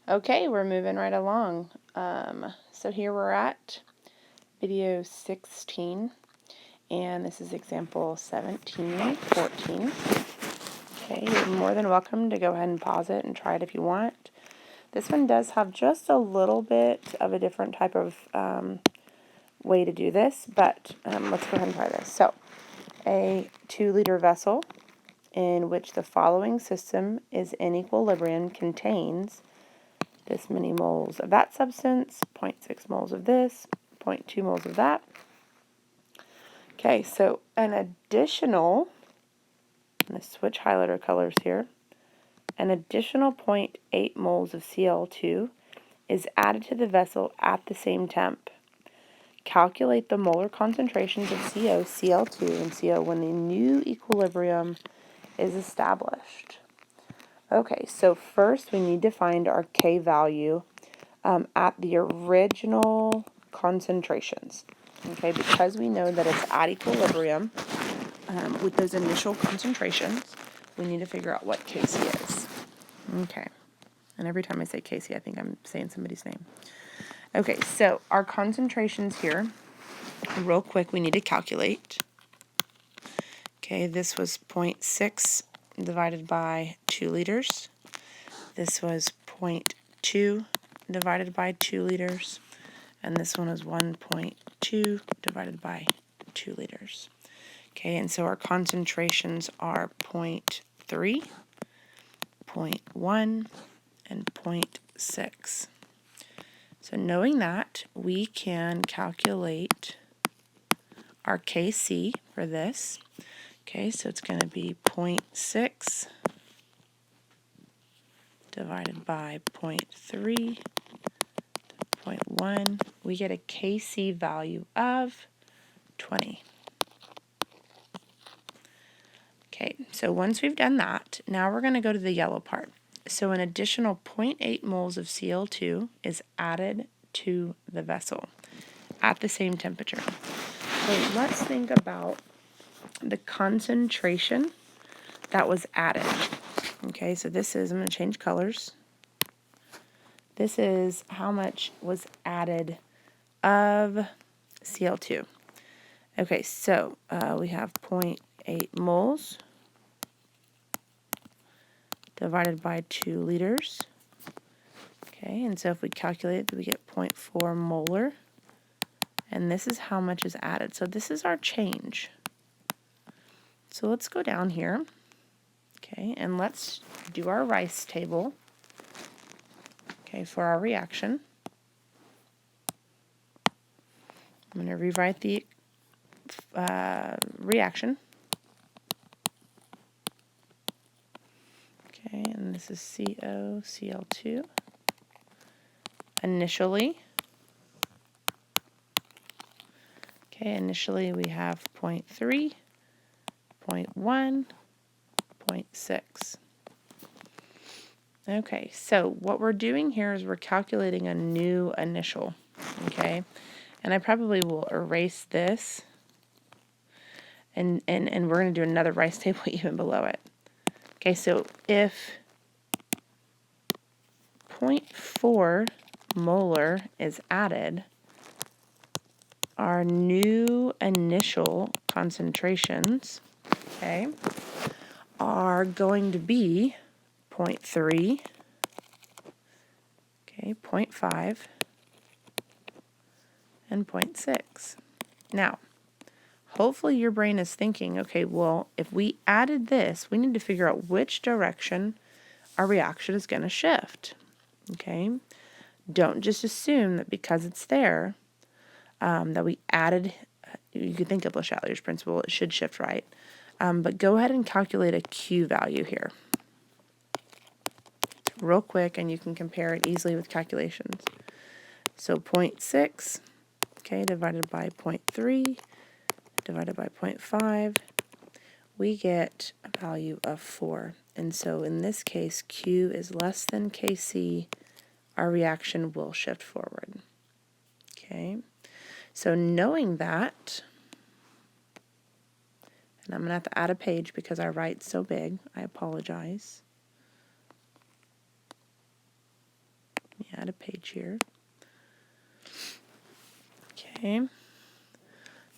Okay, we're moving right along. So here we're at video 16, and this is example 1714. Okay, you're more than welcome to go ahead and pause it and try it if you want. This one does have just a little bit of a different type of way to do this, but let's go ahead and try this. So, a 2-liter vessel in which the following system is in equilibrium contains this many moles of that substance, 0.6 moles of this, 0.2 moles of that. Okay, so an additional, I'm going to switch highlighter colors here, an additional 0.8 moles of Cl2 is added to the vessel at the same temp. Calculate the molar concentrations of CO, Cl2, and CO when the new equilibrium is established. Okay, so first we need to find our K value at the original concentrations. Okay, because we know that it's at equilibrium with those initial concentrations, we need to figure out what Kc is. Okay, and every time I say Kc, I think I'm saying somebody's name. Okay, so our concentrations here, real quick, we need to calculate. Okay, this was 0.6 divided by 2 liters. This was 0.2 divided by 2 liters. And this one is 1.2 divided by 2 liters. Okay, and so our concentrations are 0.3, 0.1, and 0.6. So knowing that, we can calculate our Kc for this. Okay, so it's going to be 0.6 divided by 0.3, 0.1. We get a Kc value of 20. Okay, so once we've done that, now we're going to go to the yellow part. So an additional 0.8 moles of Cl2 is added to the vessel at the same temperature. So let's think about the concentration that was added. Okay, so this is, I'm going to change colors. This is how much was added of Cl2. Okay, so we have 0.8 moles divided by 2 liters. Okay, and so if we calculate it, we get 0.4 molar. And this is how much is added. So this is our change. So let's go down here. Okay, and let's do our Rice table. Okay, for our reaction. I'm going to rewrite the reaction. Okay, and this is COCl2. Initially, we have 0.3, 0.1, 0.6. Okay, so what we're doing here is we're calculating a new initial. Okay, and I probably will erase this, and we're going to do another Rice table even below it. Okay, so if 0.4 molar is added, our new initial concentrations, okay, are going to be 0.3, okay, 0.5, and 0.6. Now, hopefully your brain is thinking, okay, well, if we added this, we need to figure out which direction our reaction is going to shift. Okay, don't just assume that because it's there, that we added, you could think of Le Chatelier's principle, it should shift right. But go ahead and calculate a Q value here. Real quick, and you can compare it easily with calculations. So 0.6, okay, divided by 0.3, divided by 0.5, we get a value of 4. And so in this case, Q is less than Kc, our reaction will shift forward. Okay, so knowing that, and I'm going to have to add a page because I write so big, I apologize. add a page here. Okay.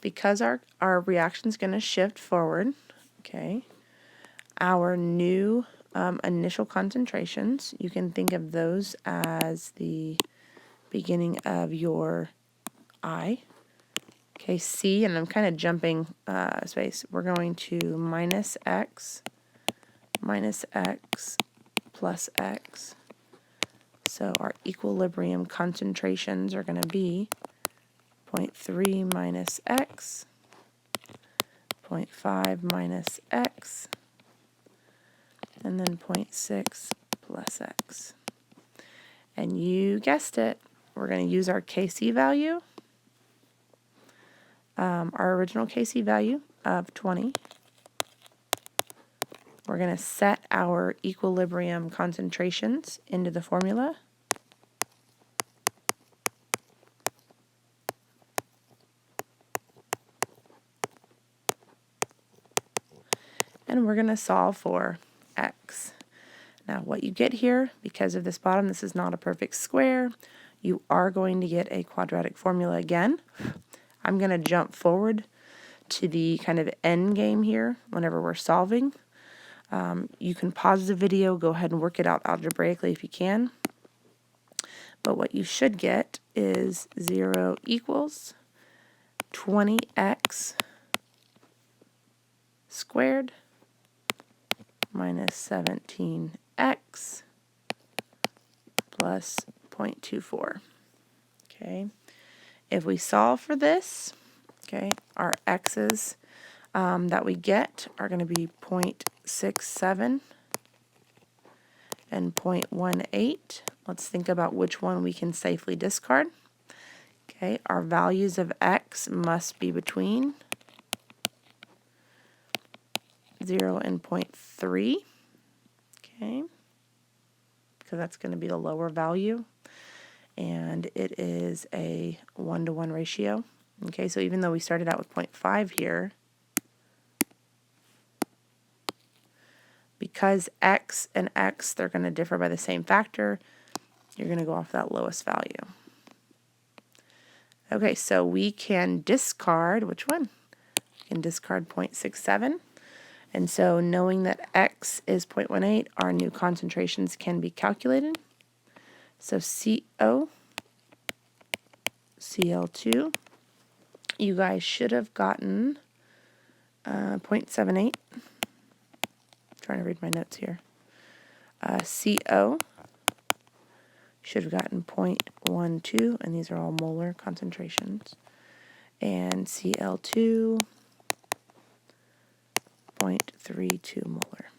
Because our reaction is going to shift forward, okay, our new initial concentrations, you can think of those as the beginning of your I. Okay, C, and I'm kind of jumping space. We're going to minus x plus x. So our equilibrium concentrations are going to be 0.3 minus x, 0.5 minus x, and then 0.6 plus x. And you guessed it, we're going to use our Kc value, our original Kc value of 20. We're going to set our equilibrium concentrations into the formula. And we're going to solve for x. Now what you get here, because of this bottom, this is not a perfect square, you are going to get a quadratic formula again. I'm going to jump forward to the kind of end game here whenever we're solving. You can pause the video, go ahead and work it out algebraically if you can. But what you should get is 0 equals 20x squared minus 17x plus 0.24. Okay. If we solve for this, okay, our x's that we get are going to be 0.67 and 0.18. Let's think about which one we can safely discard. Okay, our values of x must be between 0 and 0.3. Okay, because that's going to be the lower value. And it is a 1-to-1 ratio. Okay, so even though we started out with 0.5 here, because x and x, they're going to differ by the same factor, you're going to go off that lowest value. Okay, so we can discard, which one? We can discard 0.67. And so knowing that x is 0.18, our new concentrations can be calculated. So CO, Cl2, you guys should have gotten 0.78. Trying to read my notes here. CO should have gotten 0.12, and these are all molar concentrations. And Cl2, 0.32 molar.